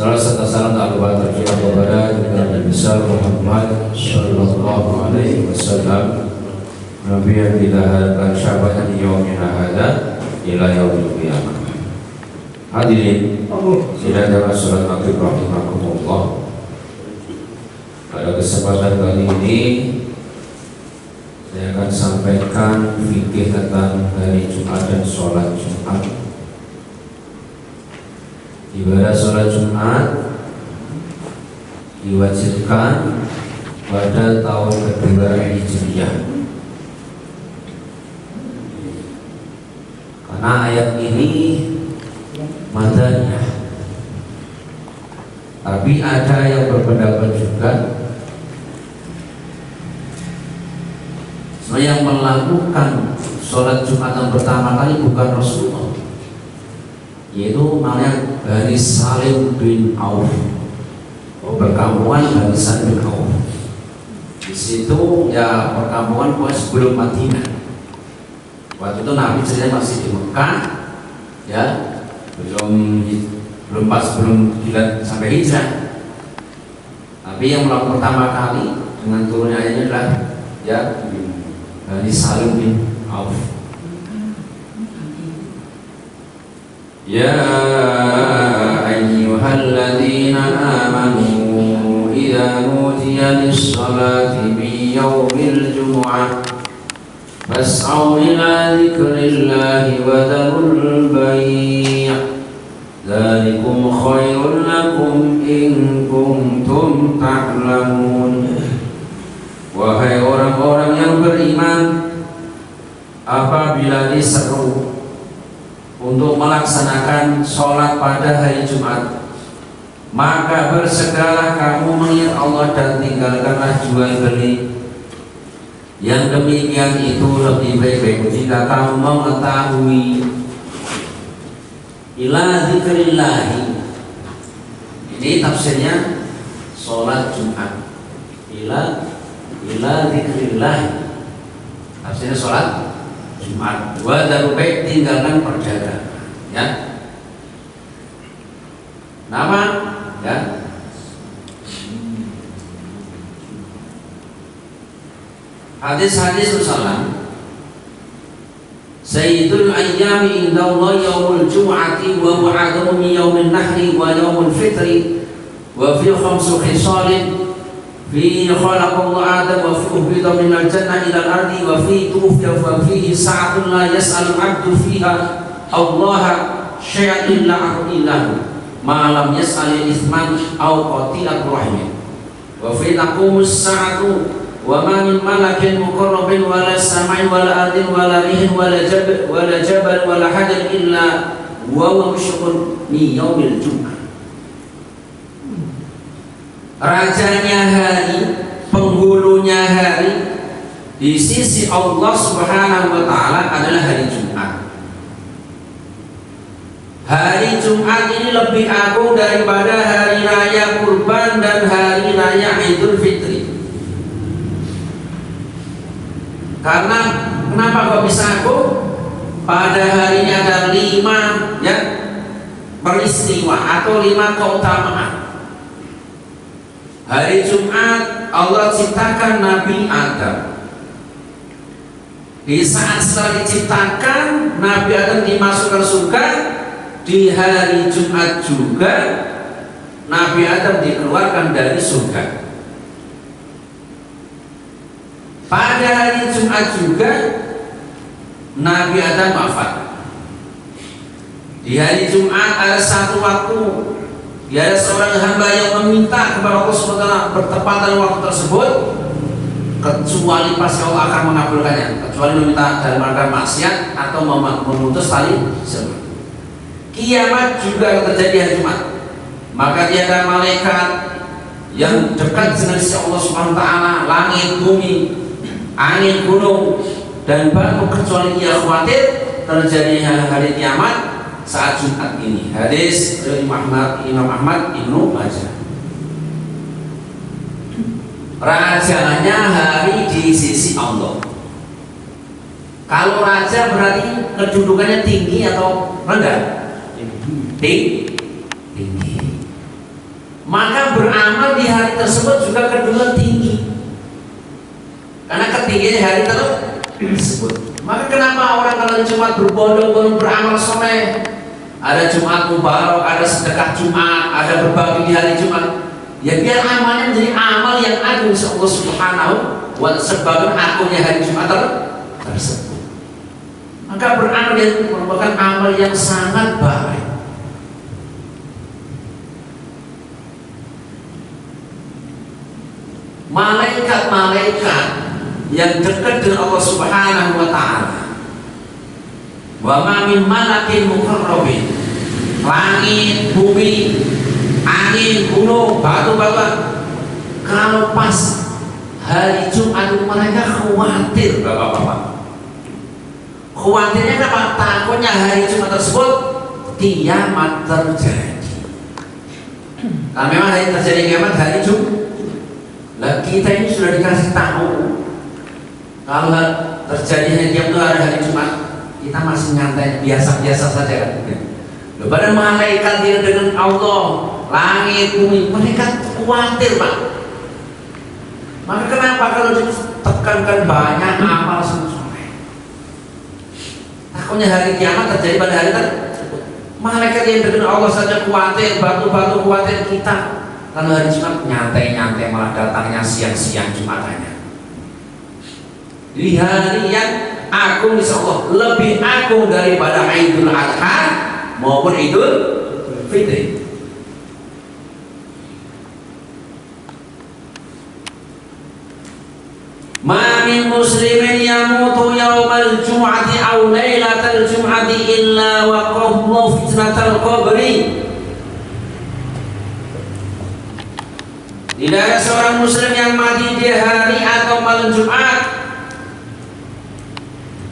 Salah satu salam al-Fatihah tercela kepada Nabi besar Muhammad Sallallahu Alaihi Wasallam, Nabi yang kita harapkan syafaatnya di yaumina hadza ila yaumil qiyamah. Hadirin, sidang jamaah salat maghrib rahimakumullah. Pada kesempatan kali ini saya akan sampaikan fikih tentang hari Jumat dan sholat Jumat. Ibadah sholat Jumat diwajibkan pada tahun kedua Hijriah. Karena ayat ini madaniyah. Tapi ada yang berpendapat juga yang melakukan sholat Jumat yang pertama kali bukan Rasulullah, yaitu namanya Bani Salim bin Auf, perkampungan Bani Salim bin Auf. Di situ ya perkampungan sebelum Madinah. Waktu itu Nabi ceritanya masih di Mekah, ya belum sampai hijrah. Tapi yang melakukan pertama kali dengan turunnya ayatnya adalah ya Bani Salim bin Auf. Ya ayyuhalladzina amanu idza nudiya lis-salati min yaumil jumu'ah fas'au ila dzikrillahi wa dharul bai'. Dzalikum khairul lakum in kuntum ta'lamun. Wahai orang-orang yang beriman, apabila diseru untuk melaksanakan sholat pada hari Jumat, maka bersegeralah kamu mengingat Allah dan tinggalkanlah jual beli. Yang demikian itu lebih baik jika kamu mengetahui. Ila dzikrillahi, ini tafsirnya sholat Jumat. Ila dzikrillahi, tafsirnya sholat Jumat. Wa dzarul bai', tinggalkan perdagangan, ya. Nama, ya. Hadis-hadis Rasulullah, Sayyidul ayyami indallah yaumul jum'ati wa mu'adhamu min yaumin nahri wa yaumul fitri wa fi khamsu khisalin fi khalaqallahu Adam wa fi uhbita minal jannah ilal ardi wa fi tufiya wa fihi sa'atun la yas'alul 'abdu fiha Allah syai'an illa a'tillahu ma lam yas'al ithman aw qati'at rahim wa fi taqumus sa'atu wa ma min malakin muqarrabin wala sama'in wala ardin wala rihin wala jabal wala hadan illa wa musyrikun min yaumil jum'ah. Rajanya hari, penghulunya hari di sisi Allah Subhanahu wa taala adalah hari Jumat. Hari Jumat ini lebih agung daripada hari raya Kurban dan hari raya Idul Fitri. Karena kenapa kok bisa agung? Pada hari ini ada 5 ya peristiwa atau 5 keutamaan. Hari Jumat Allah ciptakan Nabi Adam. Di saat setelah diciptakan Nabi Adam dimasukkan surga, di hari Jumat juga Nabi Adam dikeluarkan dari surga. Pada hari Jumat juga Nabi Adam wafat. Di hari Jumat ada satu waktu, ada seorang hamba yang meminta kepada Allah SWT bertepatan waktu tersebut, kecuali pasti Allah akan mengabulkannya, kecuali meminta dalam rangka maksiat atau memutus tali silaturahmi. Kiamat juga terjadi hari Jumat. Maka tiada malaikat yang dekat dengan sisi Allah SWT, langit, bumi, angin, gunung, dan batu, kecuali ia khawatir terjadi hari kiamat saat Jumat ini. Hadis dari Imam Ahmad Ibnu Majah. Rajanya hari di sisi Allah. Kalau raja berarti kedudukannya tinggi atau rendah? Tinggi. beramal di hari tersebut juga kedua tinggi, karena ketinggian hari tersebut. Maka kenapa orang kalau di Jumat berbondong-bondong beramal soleh, ada Jumat Mubarak, ada sedekah Jumat, ada berbagi di hari Jumat, ya biar amalnya menjadi amal yang agung Allah Subhanahu wa ta'ala sebagai agungnya hari Jumat tersebut. Maka beramal yang merupakan amal yang sangat baik. Malaikat-malaikat yang dekat dengan Allah Subhanahu wa ta'ala, wa ma min malakin muqarrabin, langit, bumi, angin, gunung, batu-batu, kalau pas hari Jumat mereka khawatir, bapak-bapak. Khawatirnya kenapa? Takutnya hari Jumat tersebut kiamat terjadi. Nah, memang hari terjadi kiamat hari Jumat. Lah kita ini sudah dikasih tahu kalau terjadi kiamat itu hari Jumat, kita masih nyantai biasa-biasa saja kan. Pada malaikat yang dengan Allah, langit, bumi, mereka khawatir, Pak. Maka kenapa kalau ditekankan banyak amal soleh? Takutnya hari kiamat terjadi pada hari tersebut. Malaikat yang dengan Allah saja khawatir, batu-batu khawatir kita. Kalau hari Jumat nyantai-nyantai malah datangnya siang-siang Jumatannya. Di hari yang agung insya Allah lebih agung daripada Idul Adha maupun Idul Fitri. Ma min muslimin yamutu yawmal jum'ati aw lailatal jum'ati illa waqahu fitnatal qabri. Tidak ada seorang muslim yang mati di hari atau malam Jumat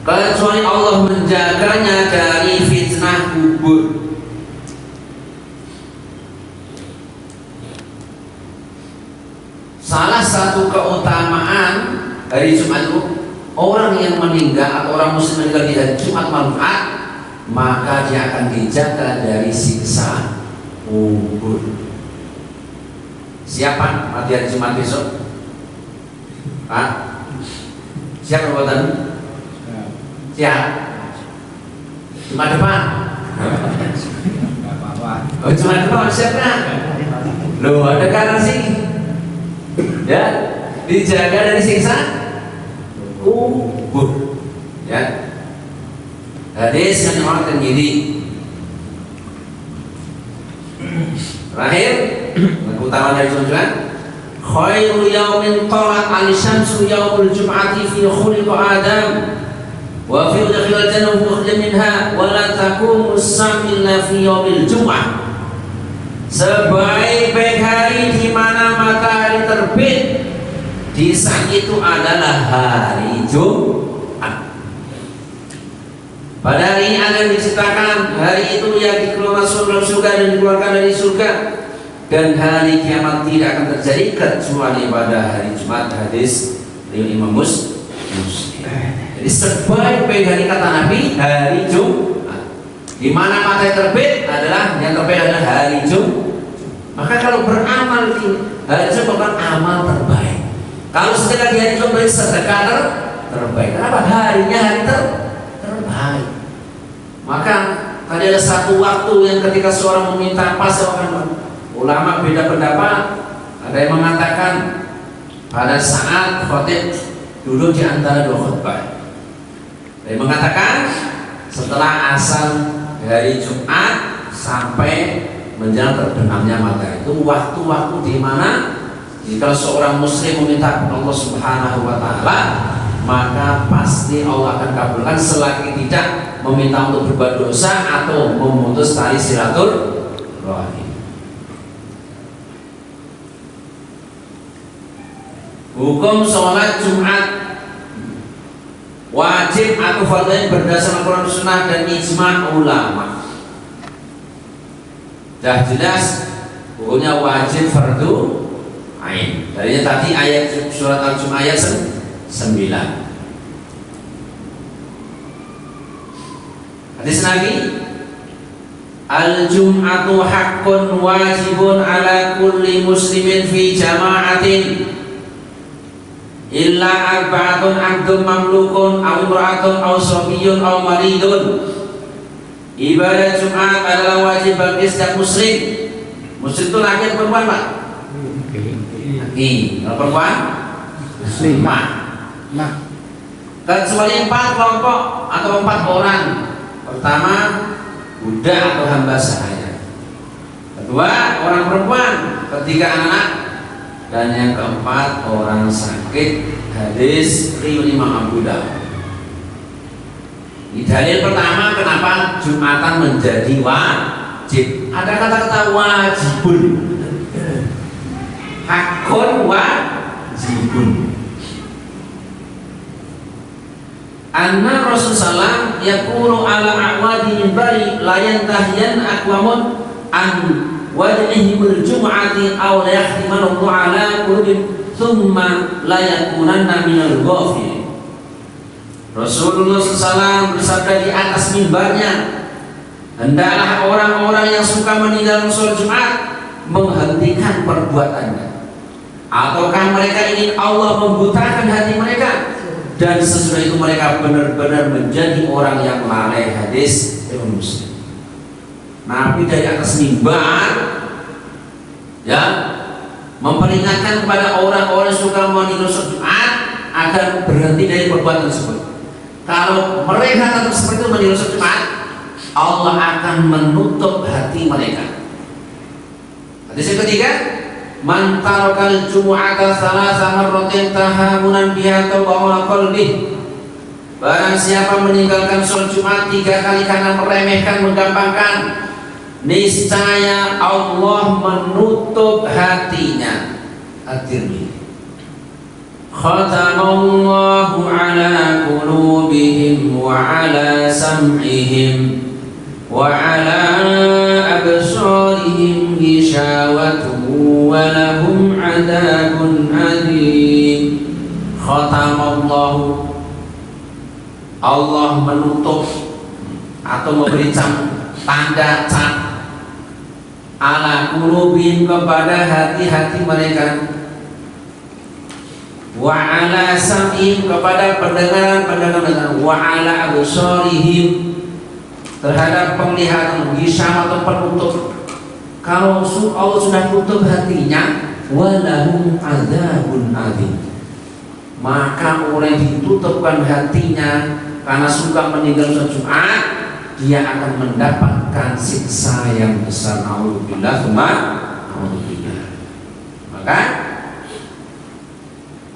kecuali Allah menjaganya dari fitnah kubur. Salah satu keutamaan hari Jumat itu, orang yang meninggal atau orang muslim meninggal di hari Jumat malam Jumat, maka dia akan dijaga dari siksa kubur. Siapa mati hari Jumat besok? Pak? Siapa buatan? Siap? Jumat depan? Oh, Jumat depan siapa? Loh, ada garansi. Ya, dijaga dari siksa kubur. Ya. Hadis yang mengatakan diri. Terakhir, keutamaan dari Jumat, khairu yaumin talat al-syamsu yaumul jum'ati fi khuliqa Adam wa fi dakhilal jannah wa khulja minha wa la taqumu as-sa'a illa fi yaumil jum'ah. Sebaik-baik hari di mana matahari terbit, di saat itu adalah hari Jumat. Pada hari ini akan diciptakan, hari itu yang dikeluarkan surga dan dikeluarkan dari surga, dan hari kiamat tidak akan terjadi kecuali pada hari Jumat. Hadis riwayat Imam Muslim. Jadi sebaik-baik hari kata Nabi hari Jumat. Di mana matahari terbit adalah yang terbit adalah hari Jumat. Maka kalau beramal di hari Jumat bukan amal terbaik. Kalau sedekah di hari Jumat sedekah terbaik. Kenapa? Harinya hari terbaik. Maka tadi ada satu waktu yang ketika seorang meminta pasangan, ulama beda pendapat. Ada yang mengatakan pada saat khotib duduk di antara dua khutbah. Ada yang mengatakan setelah asal hari Jumat sampai menjelang terbenamnya matahari, itu waktu-waktu di mana jika seorang muslim meminta kepada Allah Subhanahu wa ta'ala, maka pasti Allah akan kabulkan selagi tidak meminta untuk berbuat dosa atau memutus tali silaturahim. Hukum sholat Jumat wajib atau fardhu berdasarkan Al-Quran Sunnah dan ijma' ulama. Dah jelas hukumnya wajib fardu ain. Darinya tadi ayat surat Al-Jumu'ah ayat 9. Hadis Nabi, Al-jum'atu haqqun wajibun ala kulli muslimin fi jama'atin illa arba'atun abdun mamlukun aw imra'atun aw sabiyyun aw maridun. Ibadah Jumat adalah wajib bagi setiap muslim. Muslim itu laki atau perempuan, Pak? Laki. Kalau perempuan? Muslimah. Nah, kecuali 4 kelompok atau 4 orang. Pertama, budak atau hamba sahaya. Kedua, orang perempuan. Ketiga, anak. Dan yang keempat, orang sakit. Hadis riwayat Imam Abu Dawud. Ini dalil pertama kenapa Jumatan menjadi wajib. Ada kata-kata wajibun. Hakun wajibun. Anna Rasulullah yaqulu ala a'wadi minbari la yantahiyan aqwamun an wad'ihimul jum'ati aw la yahtimanallahu ala qulubihim thumma la yakunanna minal ghafilin. Rasulullah SAW bersabda di atas mimbarnya, hendaklah orang-orang yang suka meninggalkan sholat Jumat menghentikan perbuatannya, ataukah mereka ingin Allah membutakan hati mereka, dan sesudah itu mereka benar-benar menjadi orang yang lalai. Hadis Imam Muslim. Nabi dari atas mimbar ya memperingatkan kepada orang-orang yang suka meninggalkan sholat Jumat agar berhenti dari perbuatan tersebut. Kalau mereka tetap seperti itu meninggalkan sholat Jumat, Allah akan menutup hati mereka. Hadis yang ketiga, man tarakal jumu'ata salasa marratin tahamunan biha tawba'ala qalbih. Barang siapa meninggalkan sholat Jumat 3 kali karena meremehkan, menggampangkan, niscaya Allah menutup hatinya. At-Tirmidzi. Khatamallahu ala qulubihim wa ala sam'ihim wa ala absarihim ghishawatun wa lahum adabun alim. Khatamallahu, Allah menutup atau memberi tanda cat ala qulubihim kepada hati-hati mereka, wa ala sam'ihim kepada pendengaran mereka, wa ala absarihim terhadap penglihatan, gisam atau penutup. Kalau Allah sudah tutup hatinya, walahum adzabun adzim, maka orang yang ditutupkan hatinya karena suka meninggalkan Jumat, dia akan mendapatkan siksa yang besar. Nauzubillah tsumma nauzubillah. Maka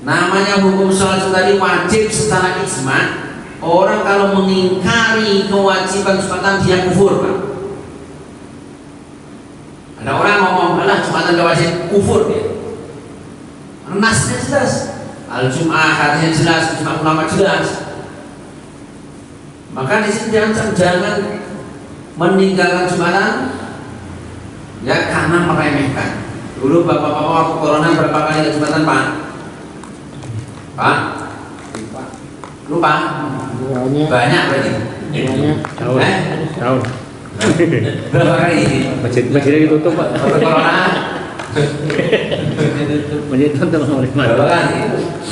namanya hukum sholat tadi wajib secara ijma. Orang kalau mengingkari kewajiban Jumatan dia kufur, Pak. Ada orang ngomong, "Alah, Jumatan gak wajib," kufur dia. Nasnya jelas, Al-Jum'ah hadisnya jelas, Ijma' ulama jelas. Maka di sini jangan meninggalkan Jumatan ya karena meremehkan. Dulu bapak-bapak waktu corona berapa kali ke Jumatan, Pak? Pak? Lupa? Banyak berarti? Tahun. Berapa kali? Masjidnya ditutup, Pak. Waktu corona? Masjid tutup oleh mana? Berapa kali?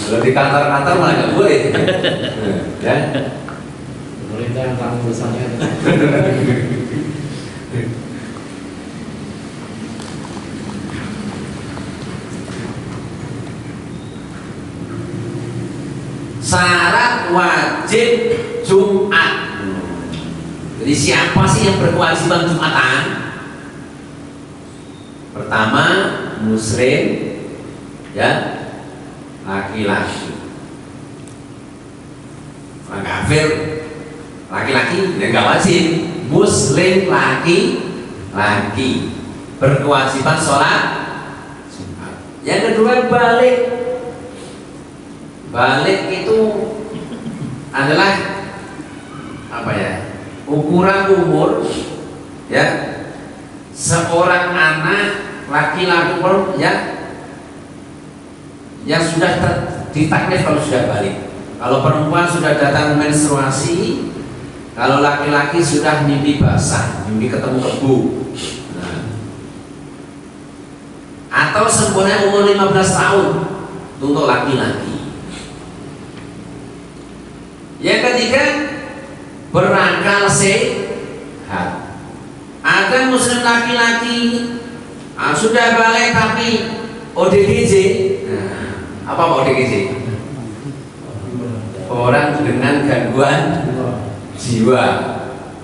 Kalau di kantor-kantor malah nggak boleh. Ya? Pemerintah yang tanggung besarnya. Syarat wajib Jumat. Jadi siapa sih yang berkewajiban Jumatan? Pertama, muslim, ya, laki-laki. Orang kafir, laki-laki ya nggak wajib. Muslim laki-laki berkewajiban sholat Jumat. Yang kedua, balik. Balik itu adalah apa ya? Ukuran umur ya seorang anak laki-laki ya yang sudah ditaklif kalau sudah balik. Kalau perempuan sudah datang menstruasi Kalau laki-laki sudah mimpi basah, mimpi ketemu kebo. Nah. Atau sempurna umur 15 tahun untuk laki-laki. Yang ketiga, berakal sehat. Ada muslim laki-laki sudah balik tapi ODGJ. Nah, apa ODGJ? Orang dengan gangguan jiwa,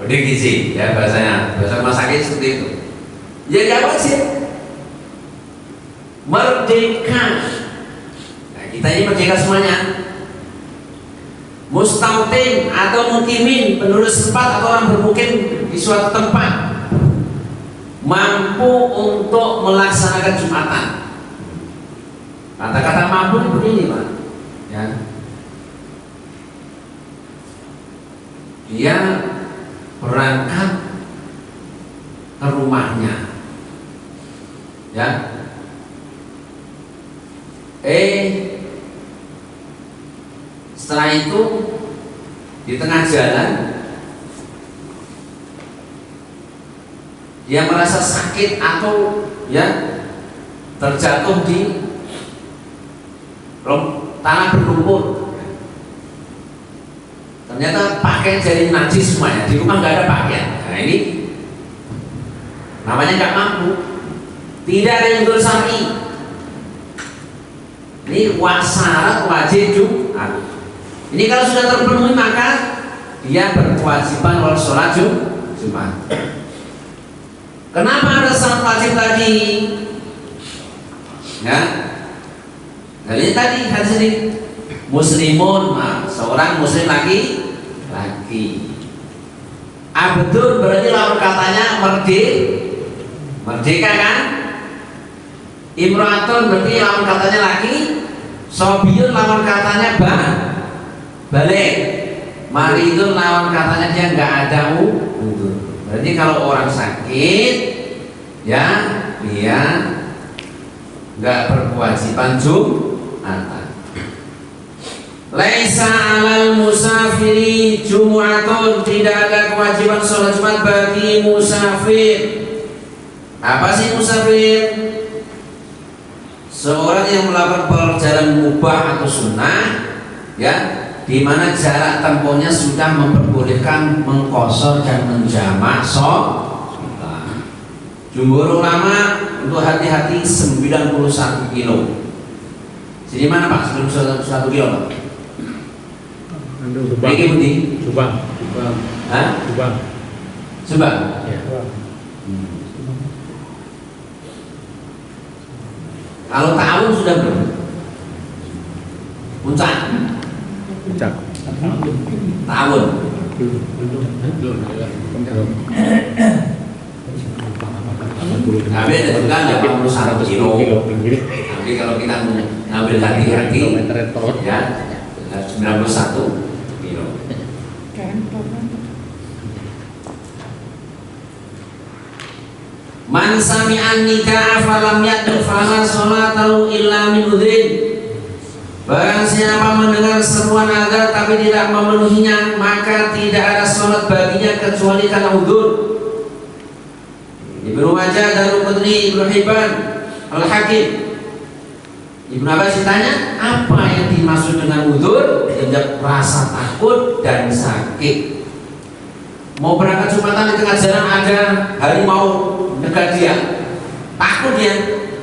ODGJ ya bahasanya, bahasa rumah sakit seperti itu. Ya nggak wajib merdeka. Nah, kita ini merdeka semuanya. Mustautin atau mukimin, penduduk setempat atau orang bermukim di suatu tempat, mampu untuk melaksanakan Jumatan. Kata-kata mampu begini Pak, ya. Dia berangkat ke rumahnya, ya. Setelah itu di tengah jalan dia merasa sakit atau ya terjatuh di tanah berlumpur. Ternyata pakaian jadi najis semuanya, di rumah nggak ada pakaian. Nah ini namanya nggak mampu, tidak ada yang syar'i. Ini syarat wajib Jumat. Ini kalau sudah terpenuhi maka dia berkewajiban wajib sholat Jumat. Kenapa ada syarat wajib tadi? Ya, kali tadi hadis ini muslimun, seorang muslim laki. Abdul berarti lawan katanya merdeka kan? Imratun berarti lawan katanya laki. Sobiyun lawan katanya balik. Maridun lawan katanya dia nggak ada udzur. Berarti kalau orang sakit, ya dia nggak berkewajiban Jumatan. Laisa 'alal musafiri Jumu'atun, tidak ada kewajiban sholat Jumat bagi musafir. Apa sih musafir? Seorang yang melakukan perjalanan mubah atau sunnah, ya, di mana jarak tempuhnya sudah memperbolehkan mengqashar dan menjamak sholat. Jumhur ulama untuk hati-hati 91 kilo. Sini mana Pak? 91 kilo Pak? Subang. Ini Budi? Subang. Hah? Subang. Subang? Ya. Kalau tahun sudah berapa? Puncak? Puncak. Tahun? Tapi ada juga 81 kilo. Tapi kalau kita ngambil hati-hati, ya 91 kilo. Man sami'an nikah falam yad'u fala sholatahu illa min udhrin. Barang siapa mendengar seruan azan tapi tidak memenuhinya, maka tidak ada sholat baginya kecuali karena udzur. Ibnu Majah, Daruqutni, Ibnu Hibban, Al-Hakim. Ibnu Abbas ditanya apa yang dimaksud dengan udzur? Dia rasa takut dan sakit. Mau berangkat Jumatan di tengah jalan ada harimau dekat dia, takut dia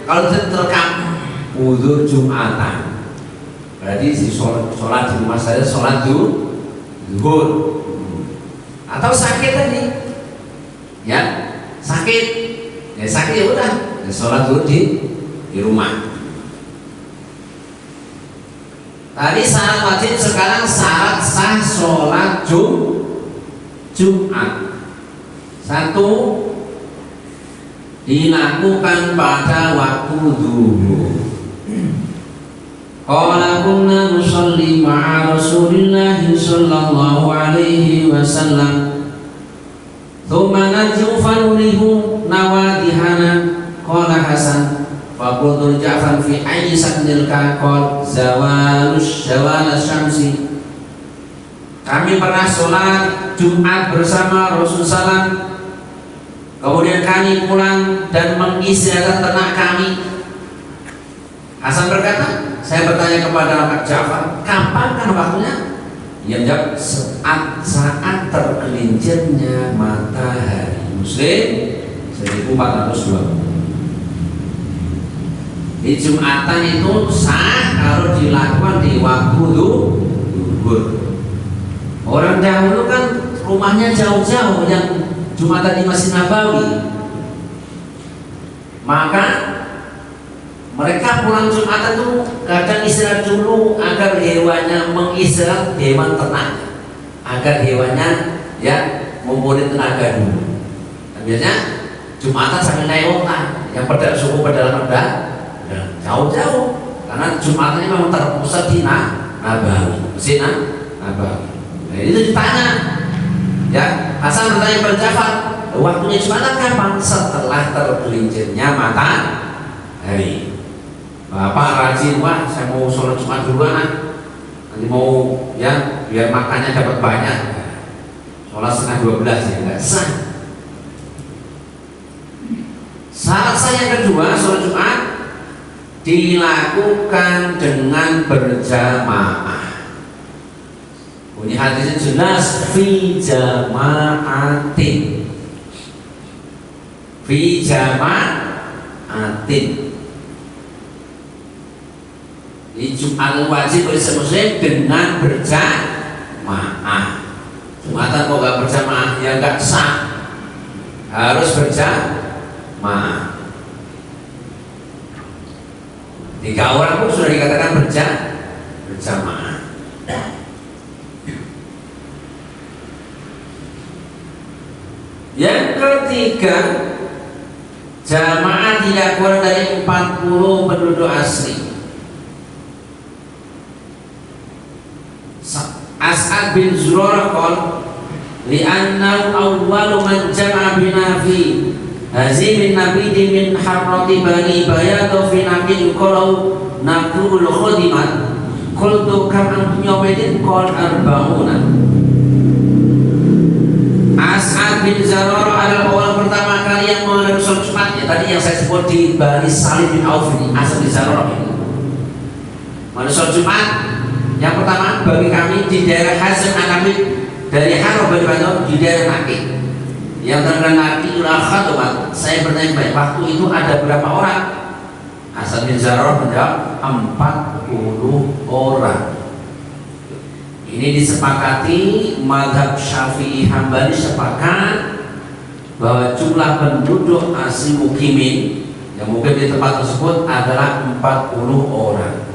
kalau terkam udzur Jumatan. Berarti si sholat di rumah saya sholat zuhur atau sakit tadi, ya sakit, ya sakit ya udah ya sholat zuhur di rumah. Tadi syarat wajib, sekarang syarat sah sholat Jumat. Satu, dilakukan pada waktu zuhur. Qala kunna nusalli ma'a Rasulillah sallallahu alaihi wasallam. Tsumma narji'u fanurihu nawadihana. Qala Hasan faqultu Ja'far fi ayyi saknil qal zawal syamsi. Kami pernah sholat Jumat bersama Rasulullah SAW. Kemudian kami pulang dan mengistirahatkan ternak kami. Hasan berkata, saya bertanya kepada Ja'far, kapan kan waktunya? Ia menjawab, saat tergelincirnya matahari. Muslim 1420. Di Jumatan itu sah kalau dilakukan di waktu zuhur. Orang dahulu kan rumahnya jauh-jauh yang Jumatan di Masjid Nabawi, maka mereka pulang Jumatan itu kadang istirahat dulu agar hewannya mengistirahat, hewan ternak, agar hewannya ya memulih tenaga dulu. Dan biasanya Jumatan sambil naik onta yang suku pedalaman jauh-jauh, karena Jumatan ini memang terpusat di Nabawi, Masjid Nabawi. Nah, itu ditanya, ya Hasan bertanya kepada Ja'far, waktunya Jumatan kapan? Setelah tergelincirnya matahari. Bapak rajin, wah saya mau sholat Jumat duluan, nanti mau ya biar makannya dapat banyak. Sholat setengah 12 ya nggak sah. Syarat sah yang kedua, sholat Jumat dilakukan dengan berjamaah. Bunyi hadisnya jelas, fi jama'atin, fi jama'atin. Di Jumat wajib Muslim dengan berjamaah. Jumatan kok gak berjamaah ya gak sah, harus berjamaah. 3 orang pun sudah dikatakan berjamaah. Yang ketiga, jamaah tidak kurang dari 40 penduduk asli. As'ad bin Zurarah qol li'annahu awwalu man jama'a bina fi hazimin nabidi min harrati bani bayadu fi nabi yuqalu naqlul khadimat qultu kam antum yawmaidin qol arba'una. As'ad bin Zurarah adalah orang pertama kali yang mengenal sholat Jumat, ya, tadi yang saya sebut di Bani Salim bin Auf ini. As'ad bin Zurarah ini mengenal sholat Jumat yang pertama bagi kami di daerah Hazim Anamid, dari Harab Bani di daerah Naqi. Yang terkenal Naqi Khatumat. Saya bertanya baik, waktu itu ada berapa orang? Hasan bin Zurarah menjawab 40 orang. Ini disepakati mazhab Syafi'i Hambali sepakat bahwa jumlah penduduk asli mukimin yang mukim di tempat tersebut adalah 40 orang.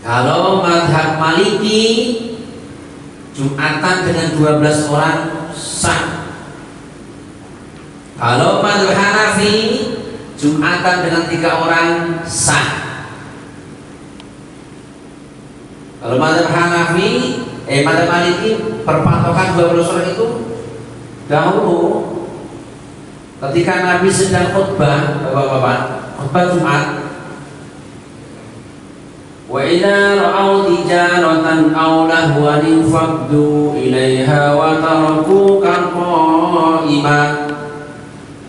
Kalau mazhab Maliki, Jumatan dengan 12 orang sah. Kalau mazhab Hanafi, Jumatan dengan 3 orang sah. Kalau mazhab Hanafi, mazhab Maliki perpatokan 12 orang itu dahulu ketika Nabi sedang khutbah, Bapak-bapak, khutbah Jumat. Wa idza ra'aw tijaratan aw lahwan faqdu ilaiha wa tarakuka qa'ima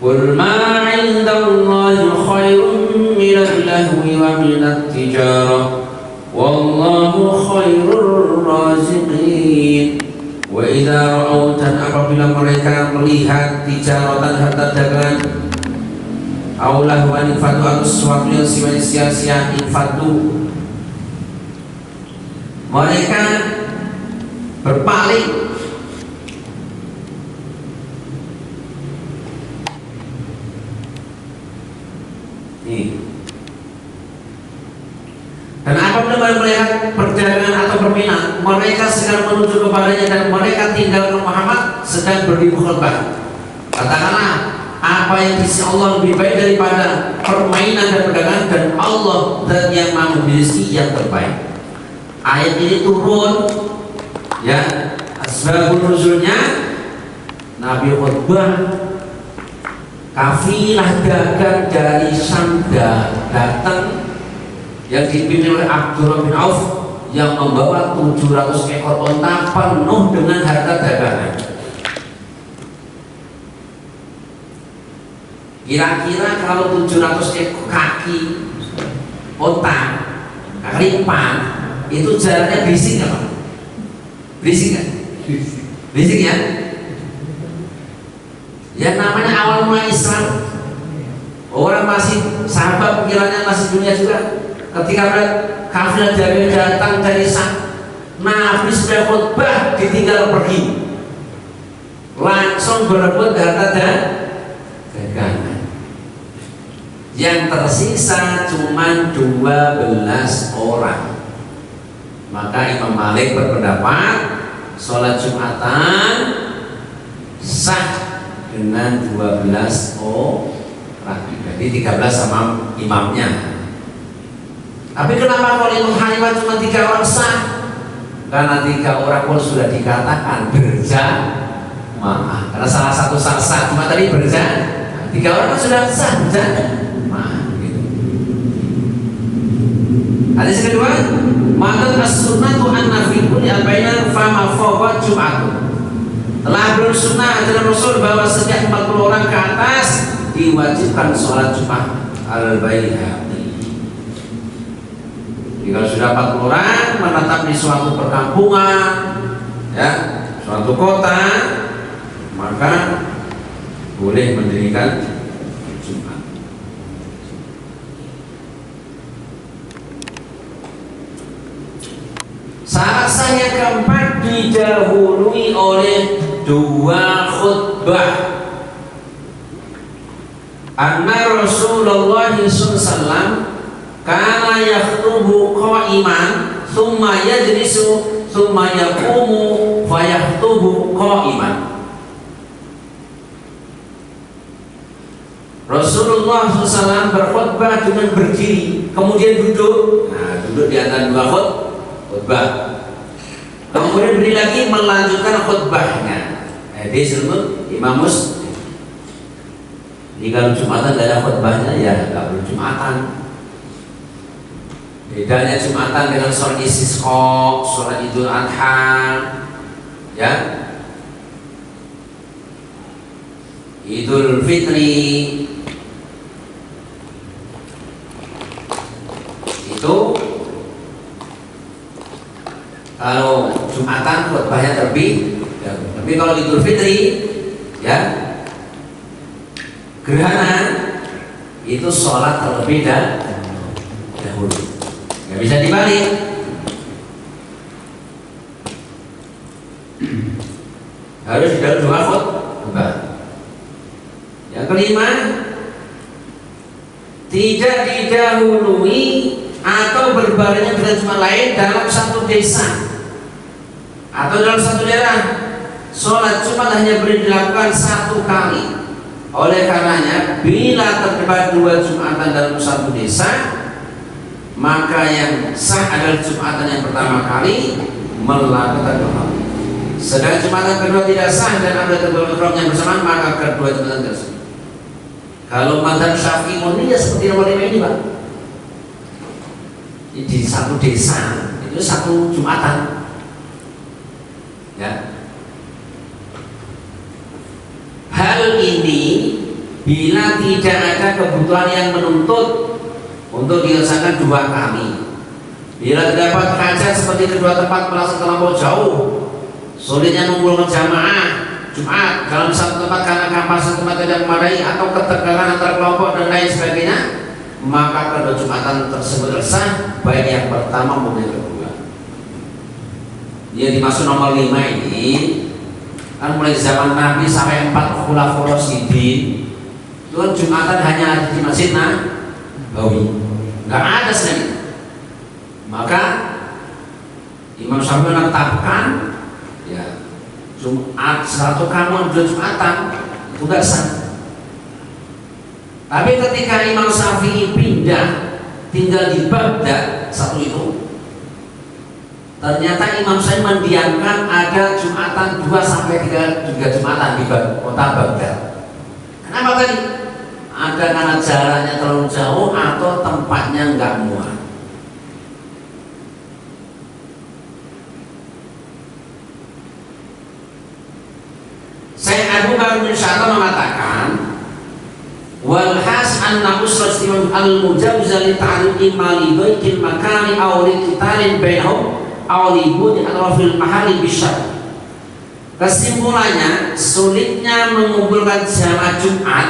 qul ma 'indallahi khairun minal lahwi wa minat tijarah wallahu khairur raziqin. Wa idza ra'aw, dan apabila mereka melihat tijaratan harta dagangan aw lahwan infatu atau sesuatu yang sia-sia infatu, mereka berpaling. Dan apabila mereka melihat perdagangan atau permintaan, mereka segera menuju kepadanya dan mereka tinggalkan Muhammad sedang berdiri khutbah. Katakanlah, apa yang di sisi Allah lebih baik daripada permainan dan perdagangan, dan Allah dan yang maha memberi yang terbaik. Ayat ini turun, ya, asbabun nuzulnya Nabi khutbah, kafilah dagang dari Syam datang yang dipimpin oleh Abdullah bin Auf yang membawa 700 ekor onta penuh dengan harta dagangan. Kira-kira kalau 700 ekor kaki onta kali 4 itu jalannya berisik nggak Pak? Berisik kan? Berisik ya? Ya namanya awal mulai Islam, orang masih sahabat pikirannya masih dunia juga. Ketika kafilah Jabir datang dari Syam, Nabi sudah khutbah ditinggal pergi, langsung berebut harta dagangan. Yang tersisa cuma 12 orang. Maka Imam Malik berpendapat sholat Jumatan sah dengan 12 orang, jadi 13 sama imamnya. Tapi kenapa kalau Imam Hanifah cuma 3 orang sah? Karena 3 orang pun sudah dikatakan berjamaah. Karena salah satu sah cuma tadi berjamaah. 3 orang kan sudah sah berjamaah. Gitu. Hadis kedua, matan as-sunnatu anna fi kulli arba'ina fama fawqa jum'atu. Telah bersunnah ajaran Rasul bahwa sejak 40 orang ke atas diwajibkan sholat Jumat al-Baihaqi. Jika sudah 40 orang menetap di suatu perkampungan, ya, suatu kota, maka boleh mendirikan Jumat. Syarat sah yang keempat didahului oleh 2 khutbah. Anna Rasulullah SAW kana yakhutubu qa'iman thumma yajlisu thumma yaqumu fayakhutubu qa'iman. Rasulullah SAW berkhutbah dengan berdiri, kemudian duduk. Nah, duduk di antara 2 khutbah. Kemudian berdiri lagi melanjutkan khutbahnya. Dia disebut Imam Muslim. Jadi kalau Jumatan tidak ada khutbahnya, ya nggak perlu Jumatan. Bedanya Jumatan dengan sholat istisqa, sholat Idul Adha, ya, Idul Fitri, itu kalau Jumatan khutbahnya terlebih. Tapi kalau Idul Fitri, ya, gerhana itu sholat terlebih dahulu. Nggak bisa dibalik. Harus di dalam 2 khutbah. Yang kelima, tidak didahului atau berbarengan dengan Jumat lain dalam satu desa atau dalam satu daerah. Sholat Jumat hanya boleh dilakukan 1 kali. Oleh karenanya, bila terdapat 2 Jumatan dalam satu desa, maka yang sah adalah Jumatan yang pertama kali melakukan 2 kali. Sedang Jumatan kedua tidak sah dan ada kedua yang bersamaan, maka kedua Jumatan tersebut. Kalau mazhab Syafi'i murni ya seperti nomor 5 ini, Pak. Di satu desa itu 1 Jumatan, ya. Hal ini bila tidak ada kebutuhan yang menuntut untuk dilaksanakan 2 kali. Bila terdapat hajat seperti kedua tempat merasa terlampau jauh, sulitnya mengumpulkan jamaah Jumat dalam satu tempat karena kapasitas tempat tidak memadai atau ketegangan antar kelompok dan lain sebagainya, maka kedua Jumatan tersebut sah, baik yang pertama maupun yang kedua. Yang dimaksud nomor 5 ini kan mulai zaman Nabi sampai 4 khulafaur rasyidin itu kan Jumatan hanya ada di Masjid Nabawi, nggak ada selain. Maka Imam Syafi'i menetapkan, ya, Jumat 1 kamu 2 Jumatan itu nggak sah. Tapi ketika Imam Syafi'i pindah tinggal di Baghdad satu itu, ternyata Imam Syafi'i mendiamkan ada Jumatan 2 sampai 3 Jumatan di kota Baghdad. Kenapa tadi? Ada karena jaraknya terlalu jauh atau tempatnya nggak muat. Abdullah bin Syaitan mengatakan wal has anna usrat imam al-mujawza li ta'liqi mali baitil makani aw li qitalin bainahum aw li budi atrafil mahali bisyar. Kesimpulannya, sulitnya mengumpulkan jamaah Jumat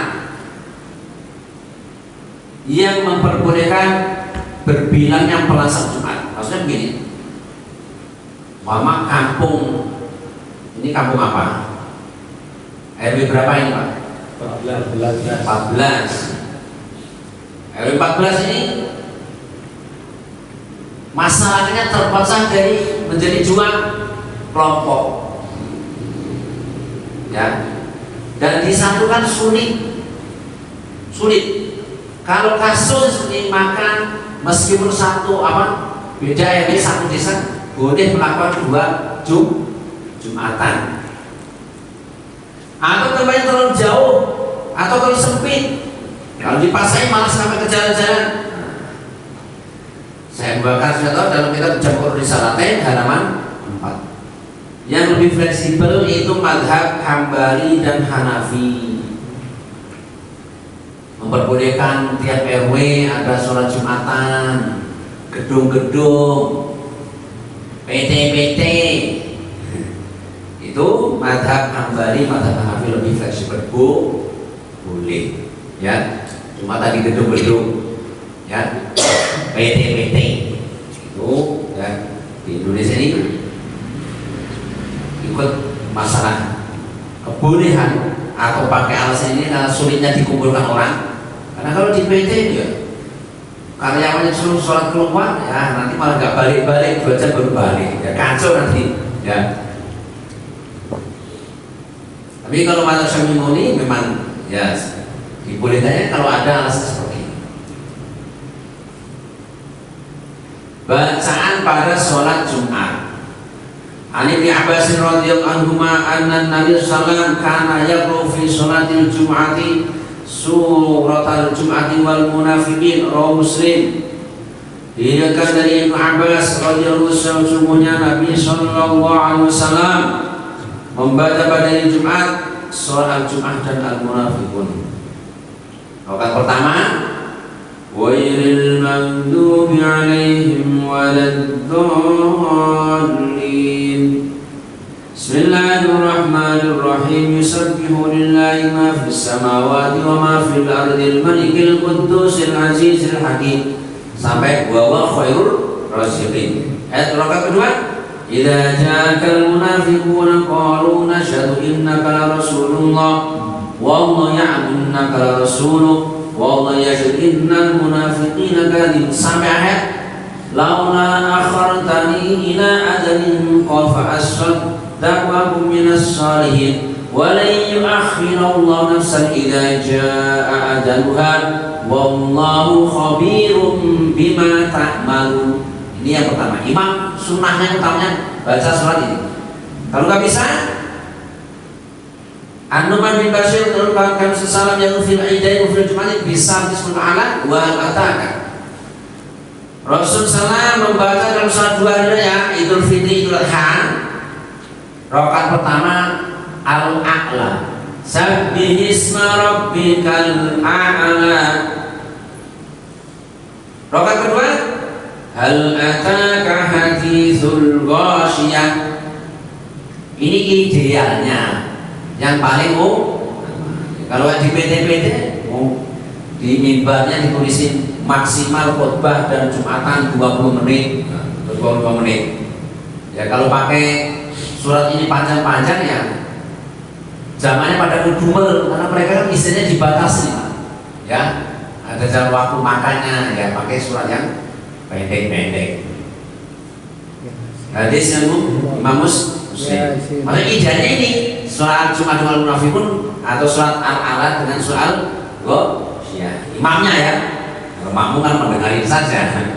yang memperbolehkan berbilangnya pelaksanaan Jumat. Maksudnya begini, mama kampung ini kampung apa? RW berapa ini Pak? 14. RW 14 ini masalahnya terpecah dari menjadi dua kelompok. Ya, dan disatukan sulit. Kalau kasus ini maka meskipun satu beda ya satu desa boleh melakukan dua Jumatan. Atau tempatnya terlalu jauh atau terlalu sempit. Kalau dipasai malah sampai ke jalan-jalan. Saya bahkan sudah tahu dalam kitab Jam'ur Risalatain halaman 4. Yang lebih fleksibel itu mazhab Hambali dan Hanafi, memperbolehkan tiap RW ada sholat Jumatan, gedung-gedung, PT-PT. Itu mazhab Hambali, mazhab Hanafi lebih fleksibel, boleh ya. Cuma tadi gedung-gedung ya, PT-PT itu ya di Indonesia ini ikut masalah kebolehan atau pakai alasan ini karena sulitnya dikumpulkan orang. Karena kalau di PT ya karyawannya suruh sholat keluar ya nanti malah nggak balik-balik 2 jam baru balik ya, kacau nanti ya. Tapi kalau mazhab Syafi'i memang ya dibolehkannya kalau ada alasan seperti ini. Bacaan pada sholat Jumat. Ani bin Abbas radhiyallahu anhuma anna Nabi sallallahu alaihi wasallam kana yaqra'u fi sholatil jum'ati suratal jum'ati wal munafiqin, rawahu Muslim. Diriwayatkan dari Ibnu Abbas radhiyallahu anhu sesungguhnya Nabi sallallahu alaihi wasallam membaca pada hari Jumat surah Al-Jum'ah dan Al-Munafiqun. Rakaat pertama ghairil maghdubi 'alaihim waladdallin. Bismillahirrahmanirrahim. Yusabbihu lillahi ma fis samawati wa ma fil ardil malikil quddusil azizil hakim sampai wa huwa khairur raziqin. Ayat rakaat kedua, idza ja'akal munafiquna qalu nashhadu innaka la rasulullah wallahu ya'lamu innaka la rasuluh wallahu yashhadu innal munafiqina kadhib sampai akhir laula akhartani ila ajalin qad fa'assaddaqakum minas salihin wa lan yu'akhkhirallahu nafsan idza jaa'a ajaluha wallahu khabirum bima ta'malun. Ini yang pertama. Imam sunnahnya utamanya baca surat ini. Kalau nggak bisa, An-Nu'man bin Bashir terutama kami sesalam yang fil aidain fil Jumat bisa bismillah wa ataka. Rasul SAW membaca dalam salat 2 hari raya Idul Fitri, Idul Adha. Rakaat pertama Al-A'la. Sabbihisma rabbikal a'la. Rakaat kedua Hal ataka hadithul ghasyiyah. Ini idealnya yang paling kalau di PT-PT di mimbarnya ditulisin maksimal khutbah dan Jumatan 20 menit 25 menit ya. Kalau pakai surat ini panjang-panjang ya zamannya pada kudumel karena mereka kan istilahnya dibatasi ya, ada jam waktu makannya ya, pakai surat yang pendek-pendek. Hadis yang Imam Muslim. Maksudnya idealnya ini surat Jumat wal Munafiqun atau surat Al-Alaq dengan surat ya, imamnya ya. Kalau makmum kan mendengarin saja.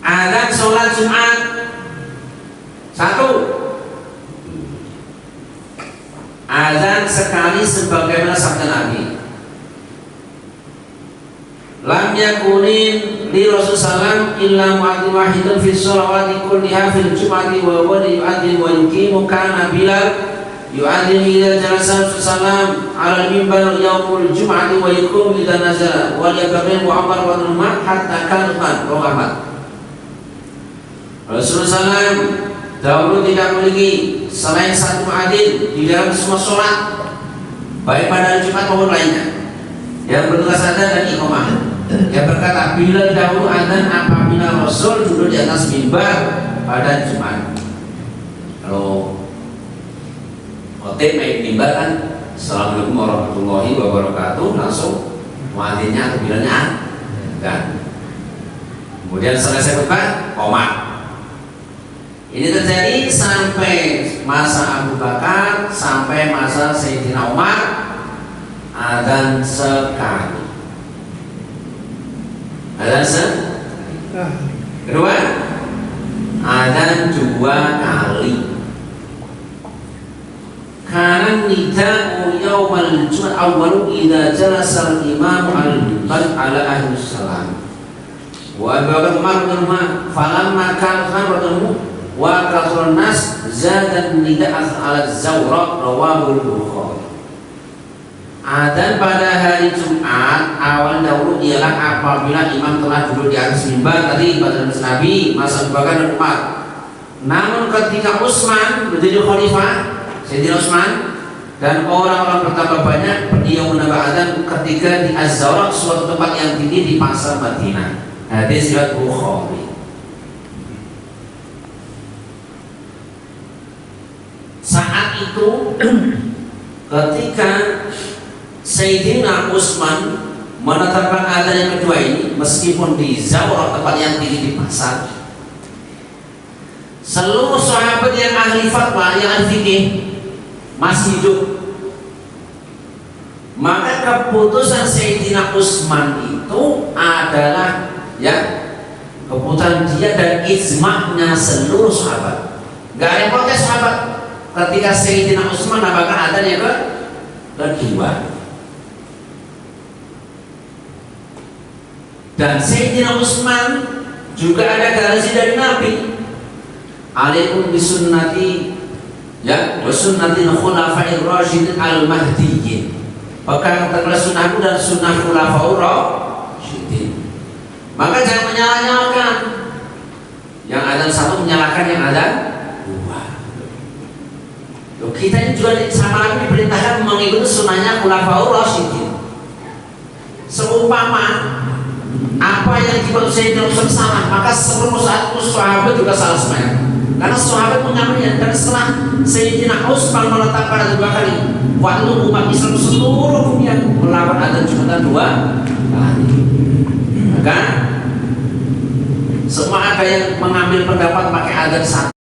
Azan sholat Jumat 1. Azan sekali sebagaimana sabda Nabi. Lam yakunin li Rasulullah illa mu'adzin wahidun fi sholawati kulliha fil jum'ati wa huwa yu'adzin wa yuqimu kana Bilal yu'adzin idza jalasa Rasulullah ala al-mimbar yaumul jum'ati wa yuqimu idza nazala wa yaqbal Muhammad wa Umar hatta kalqan Muhammad. Rasulullah dahulu tidak memiliki selain satu muadzin di dalam semua sholat, baik pada Jumat maupun lainnya, yang bertugas adzan dan iqamah. Yang berkata Bilal dahulu adzan apabila Rasul duduk di atas mimbar pada Jumat. Kalau khotib naik mimbar kan, Assalamualaikum warahmatullahi wabarakatuh, langsung muadzinnya atau Bilalnya kan. Kemudian selesai khutbah, qomat. Ini terjadi sampai masa Abu Bakar, sampai masa Sayyidina Umar, adzan sekali. Kedua, adzan 2 kali. Karena nida'u yaumal jum'ah awwalu idza jalasa al-imam al-mimbar ala ahli salam. Wa ba'da falamma kana khabaruhu wa kasrun nas zadan nida'a ala zawra rawahu al-Bukhari. Adzan pada hari Jumat awal dahulu ialah apabila imam telah duduk di atas mimbar tadi pada Nabi masa Abu Bakar dan Umar. Namun ketika Utsman menjadi khalifah, Sayyidina Utsman dan orang-orang bertambah banyak, beliau menambah adzan ketika di Az-Zawra, suatu tempat yang tinggi di pasar Madinah. Hadis riwayat Bukhari. Saat itu ketika Sayyidina Utsman menetapkan adzan yang kedua ini, meskipun di Zawra tempat yang tinggi di pasar, seluruh sahabat yang ahli fatwa, yang ahli fikih masih hidup. Maka keputusan Sayyidina Utsman itu adalah keputusan dia dan ijma'nya seluruh sahabat. Gak ada yang protes sahabat ketika Sayyidina Utsman menambahkan adzan yang kedua. Dan Sayyidina Utsman juga ada garansi dari Nabi, alaikum bisunnati wa sunnatil khulafa'ir rasyidin al-mahdiyyin. Pegang teguh sunnahku dan sunnah khulafaur rasyidin. Maka jangan menyalahkan. Yang adzan satu menyalahkan yang adzan dua. Loh, kita ini juga sama lagi diperintahkan mengikuti sunnahnya khulafaur rasyidin. Seumpama apa yang dibuat Sayyidina Utsman salah, maka seluruh sahabat juga salah semuanya. Karena sahabat mengambilnya. Dan setelah Sayyidina Utsman menetapkan adzan 2 kali, waktu umat Islam seluruh dunia melawan adzan cuma 2 kali. Maka semua ada yang mengambil pendapat pakai adzan 1.